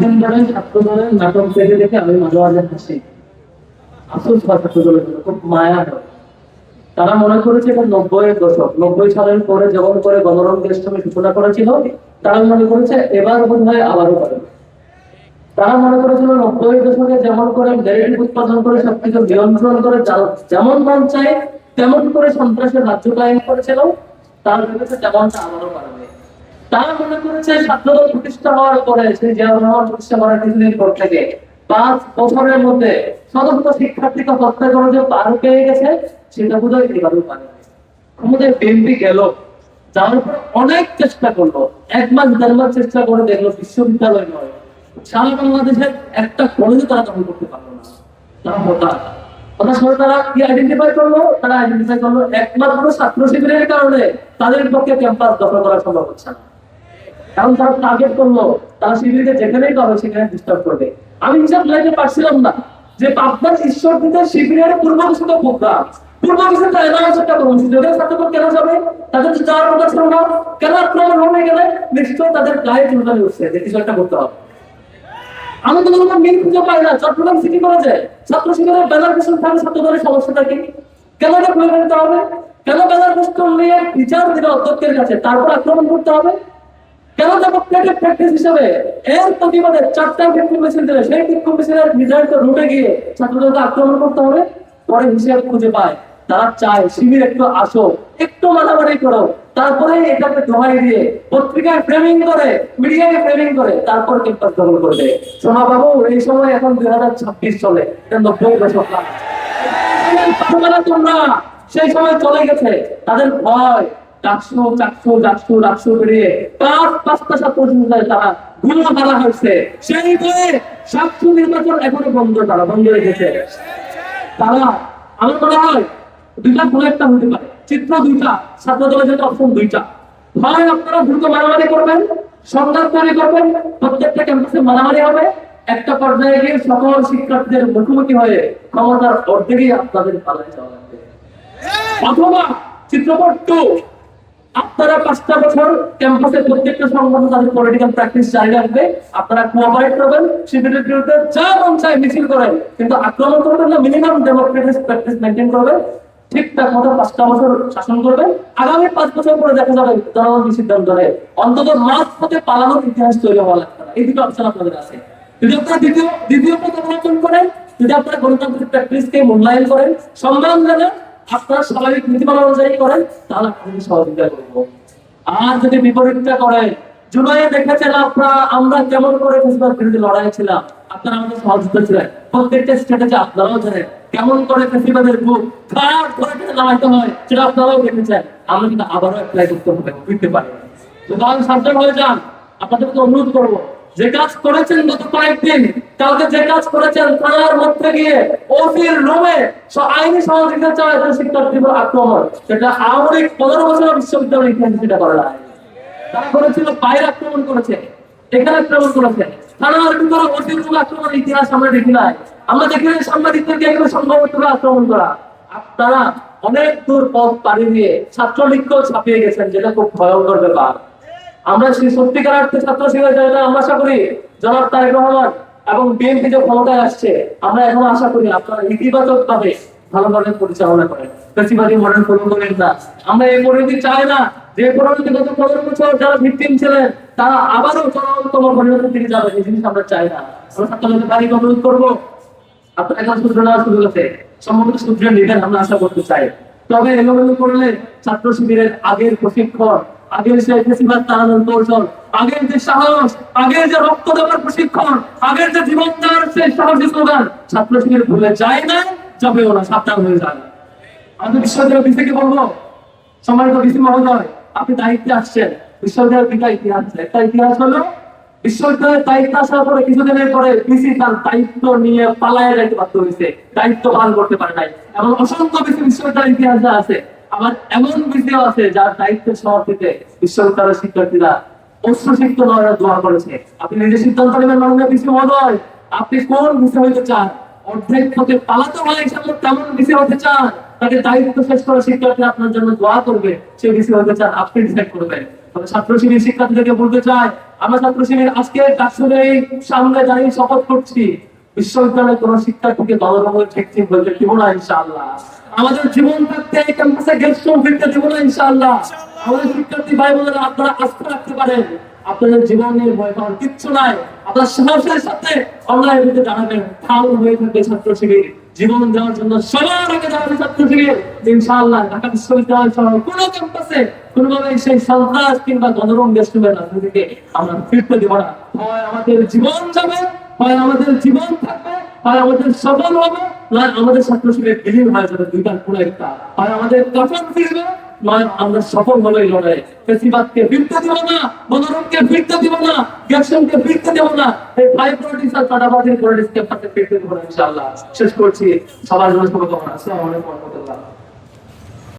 দিন ধরে ছাত্র দলের নাটক দেখে দেখে আমি মাঝে মাঝে হাসি। আফসোস হয় ছাত্র দলের জন্য, খুব মায়া হয়। তারা মনে করেছে এটা 90-এর দশক, 90 সালের পরে যেমন করে গণরঙ্গ দেশটাকে সূচনা করেছিল, তারা মনে করেছে এবার বোধ হয় আবারও পারে। তারা মনে করেছিল 90-এর দশকে যেমন করে ন্যারেটিভ উৎপাদন করে সবকিছু নিয়ন্ত্রণ করে যেমন মন চায় তেমন করে সন্ত্রাসের রাজ্য কায়েম করেছিল, তারা ভেবেছে তেমনটা আবারও পারবে। তারা মনে করেছে ছাত্রদল প্রতিষ্ঠা হওয়ার পরে, সেই জিয়াউর রহমান প্রতিষ্ঠা করার কিছুদিন পর থেকে 5 বছরের মধ্যে শত শত শিক্ষার্থীকে হত্যা করে যে পার পেয়ে গেছে, সেটা বোধহয় এবারও পারে। আমাদের বিএনপি গেল, যাওয়ার পর অনেক চেষ্টা করলো, 1 মাস 1.5 মাস চেষ্টা করে দেখলো বিশ্ববিদ্যালয় নয়, সারা বাংলাদেশের একটা কলেজে তারা দখল করতে পারলো না। তারা হতাশ। হতাশ হয়ে তারা কি আইডেন্টিফাই করলো? তারা আইডেন্টিফাই করলো একমাত্র ছাত্র শিবিরের কারণে তাদের পক্ষে ক্যাম্পাস দখল করা সম্ভব হচ্ছে না। কারণ তারা টার্গেট করলো তারা শিবিরকে যেখানেই পাবে সেখানে ডিস্টার্ব করবে। আমি হিসাব লাইতে পারছিলাম না যে পাবনার ঈশ্বরদীতে শিবিরের পূর্ব ঘোষিত প্রোগ্রাম, পূর্ব ঘোষিত অ্যানাউন্স একটা কর্মসূচি, ওদের ছাত্রদল কেন যাবে? তাদের তো যাওয়ার কথা ছিল না। কেন আক্রমণ হবে গেলে নিশ্চয় তাদের গায়ে চুলকানি উঠছে যে কিছু একটা করতে হবে। আমি তো কোনো মিল খুঁজে পাই না। চট্টগ্রাম সিটি কলেজে ছাত্র শিবিরের ব্যানার পোস্টার থাকে, ছাত্রদলের সমস্যাটা কি? কেন এটা খুলে ফেলতে হবে? কেন ব্যানার পোস্টার নিয়ে বিচার দিলে অধ্যক্ষের কাছে, তারপর আক্রমণ করতে হবে? কেন ডেমোক্রেটিক প্র্যাকটিস হিসেবে এর প্রতিবাদে 4টা ভিক্টিম মিছিল দিলে সেই ভিক্টিম মিছিলের নির্ধারিত রুটে গিয়ে ছাত্রদলকে আক্রমণ করতে হবে? পরে হিসেব খুঁজে পায় তারা চায় শিবির একটু আসো, একটু মারামারি করো, তারপরে এটাকে দোহাই দিয়ে পত্রিকায় ফ্রেমিং করে, মিডিয়ায় ফ্রেমিং করে তারপর ক্যাম্পাস দখল করবে। শোনা বাবু, এই সময় এখন 2026 চলে, এটা 90-এর দশক না। তোমরা সেই সময় চলে গেছে, তাদের ভয় ডাকসু চাকসু ডাকসু ডাকসু বেরিয়ে 5টা ছাত্র সংসদে তারা গুলো মারা হয়েছে। সেই ভয়ে সাতশো নির্বাচন এখনো বন্ধ, তারা বন্ধ রেখেছে। তারা, আমার মনে হয় দুইটা কোনো একটা হতে পারে, চিত্র দুইটা, ছাত্র দলের জন্য অপশন দুইটা। হয় আপনারা দ্রুত মারামারি করবেন, সংঘাত তৈরি করবেন, প্রত্যেকটা ক্যাম্পাসে মারামারি হবে, একটা পর্যায়ে গিয়ে সকল শিক্ষার্থীদের মুখোমুখি হয়ে ক্ষমতার অর্ধেকই আপনাদের পালায় যাওয়া লাগবে। অথবা চিত্রপট 2, আপনারা 5টা বছর ক্যাম্পাসে প্রত্যেকটা সংগঠন তাদের পলিটিক্যাল প্র্যাকটিস জারি রাখবে, আপনারা কোঅপারেট করবেন, শিবিরের বিরুদ্ধে যা মন চায় মিছিল করেন, কিন্তু আক্রমণ করবেন না, মিনিমাম ডেমোক্রেটিক প্র্যাকটিস মেইনটেইন করবেন, ঠিকঠাক মতো 5টা বছর শাসন করবেন। আগামী 5 বছর পরে দেখা যাবে জনগণ কি সিদ্ধান্ত নেয়। অন্তত মাঝ পথে পালানোর ইতিহাস তৈরি হওয়া লাগবে না। এই দুটো অপশন আপনাদের আছে। যদি আপনারা দ্বিতীয় পথ অবলম্বন করেন, যদি আপনারা গণতান্ত্রিক প্র্যাকটিসকে মূল্যায়ন করেন, সম্মান জানেন, আপনারা স্বাভাবিক নীতিমালা অনুযায়ী করেন, তাহলে আপনাদের সহযোগিতা করবো। আর যদি বিপরীতটা করেন, জুলাইয়ে দেখেছেন আপনারা আমরা কেমন করে ফেসবুক বিরুদ্ধে লড়াই ছিলাম, আপনারা আমাদের সহযোগিতা ছিলেন। প্রত্যেকটা স্ট্র্যাটেজি আপনারাও জানেন কেমন করে ফেসিবাদের বুক খাট করে নামাইতে হয়, সেটা আপনারাও দেখেছেন। আমরা কিন্তু আবারও অ্যাপ্লাই করতে হবে, বুঝতে পারি। সুতরাং সাবধান হয়ে যান। আপনাদেরকে অনুরোধ করবো, যে কাজ করেছেন গত কয়েকদিন, কালকে যে কাজ করেছেন থানার মধ্যে গিয়ে ওসির রুমে আইনি সহযোগিতা চায় শিক্ষার্থীদের আক্রমণ, সেটা আওয়ামী লীগ 15 বছর বিশ্ববিদ্যালয়ের ইতিহাসে সেটা করে না। তারা করেছিল বাইরে আক্রমণ করেছে, এখানে আক্রমণ করেছে, থানার ভিতরে ওসির রুমে আক্রমণের ইতিহাস আমরা দেখি নাই। আমরা দেখি সাংবাদিকদেরকে এগুলো সম্ভবত আক্রমণ করা। আপনারা অনেক দূর পথ পাড়ি দিয়ে ছাত্রলীগকেও ছাপিয়ে গেছেন, যেটা খুব ভয়ঙ্কর ব্যাপার। আমরা সেই সত্যিকার অর্থে ছাত্র শিবির যারা, আমরা আশা করি জনাব তারেক রহমান এবং বিএনপি যে ক্ষমতায় আসছে, আমরা এখন আশা করি আপনারা ইতিবাচক ভাবে ভালোভাবে পরিচালনা করেন, বেশিবাদী মডেল ফলো করেন না। আমরা এই পরিণতি চাই না যে পরিণতি গত 15 বছর যারা ভিকটিম ছিলেন তারা আবারও চরমতম পরিণতির দিকে যাবে, এই জিনিস আমরা চাই না। আমরা ছাত্রদের বাড়িকে অনুরোধ করবো, আপনার এখন সূত্র নেওয়ার সুযোগ আছে, সম্ভবত সূত্রে নেবেন, আমরা আশা করতে চাই। তবে এলোমেলো করলে ছাত্র শিবিরের আগের প্রশিক্ষণ, আগের সেই ফেসিবাদ তাড়ানোর কৌশল, আগের যে সাহস, আগের যে রক্ত দেওয়ার প্রশিক্ষণ, আগের যে জীবন দেওয়ার সেই সাহসী স্লোগান ছাত্র শিবির ভুলে যায় না, যাবেও না, সাবধান হয়ে যান। আমাদের বিশ্ববিদ্যালয় বিসিকে বলবো, সম্মানিত বিসি মহোদয়, আপনি দায়িত্বে আসছেন। বিশ্ববিদ্যালয়ের দুটা ইতিহাস, একটা ইতিহাস হলো বিশ্ববিদ্যালয়ের দায়িত্ব আসার পরে কিছুদিনের পরে বিসি তার দায়িত্ব নিয়ে পালায় যাইতে বাধ্য হয়েছে, দায়িত্ব পালন করতে পারে নাই। এমন অসংখ্য বিসি বিশ্ববিদ্যালয়ের ইতিহাসে আছে। আবার এমন বিসিও আছে যার দায়িত্বের সমাপ্তিতে বিশ্ববিদ্যালয়ের শিক্ষার্থীরা অশ্রুসিক্ত নয় দোয়া করেছে। আপনি নিজে সিদ্ধান্ত নেবেন মাননীয় বিসি মহোদয়, আপনি কোন বিসি হইতে চান? অর্ধেক থেকে পালাতে হয় হিসাবে তেমন বিসি হতে চান, তাকে দায়িত্ব শেষ করা শিক্ষার্থী আপনার জন্য দোয়া করবে, সে বিসি হতে চান, আপনি ডিসাইড করবেন। তবে ছাত্র শিবির শিক্ষার্থীদেরকে বলতে চাই, আমরা ছাত্র শিবির আজকে ডাকসুরের সামনে দাঁড়িয়ে শপথ করছি, বিশ্ববিদ্যালয়ে কোন শিক্ষার্থীকে দলরঙের ঠেকঠিক বলতে দিব না ইনশাআল্লাহ। আমাদের জীবন থাকতে এই ক্যাম্পাসে গেস্ট রুম ফিরতে দিব না ইনশাআল্লাহ। আমাদের শিক্ষার্থী ভাই বোনেরা আপনারা আস্থা রাখতে পারেন, আপনাদের জীবনের ভয় পাওয়ার কিচ্ছু নাই। আপনার সাহসের সাথে অনলাইন বিরুদ্ধে দাঁড়াবেন, ঢাল হয়ে থাকবে ছাত্র শিবির। জীবন দেওয়ার জন্য সবার আগে দাঁড়াবে ছাত্র শিবির ইনশাআল্লাহ। ঢাকা বিশ্ববিদ্যালয় সহ কোনো ক্যাম্পাসে কোনোভাবে সেই সন্ত্রাস কিংবা গণরং দেশপ্রেমের রাজনীতিকে আমরা ফিরতে দেব না। হয় আমাদের জীবন যাবে, হয় আমাদের জীবন থাকবে, হয় আমাদের সফল হবে, নয় আমাদের ছাত্র শিবির বিলীন হয়ে যাবে। দুইটার কোনো একটা, হয় আমাদের কঠোর ফিরবে, নয় আমরা সফল হলে লড়াই। ফেসিবাদকে ফিরতে দিব না, গণরংকে ফিরতে দিব না, গ্যাকশনকে ফিরতে দিব না, এই ভাই পলিটিক্স আর চাঁদাবাজির পলিটিক্সকে ফিরতে দিব না ইনশাআল্লাহ। শেষ করছি, সবার জন্য শুভকামনা। আসসালামু আলাইকুম ওয়া রাহমাতুল্লাহ।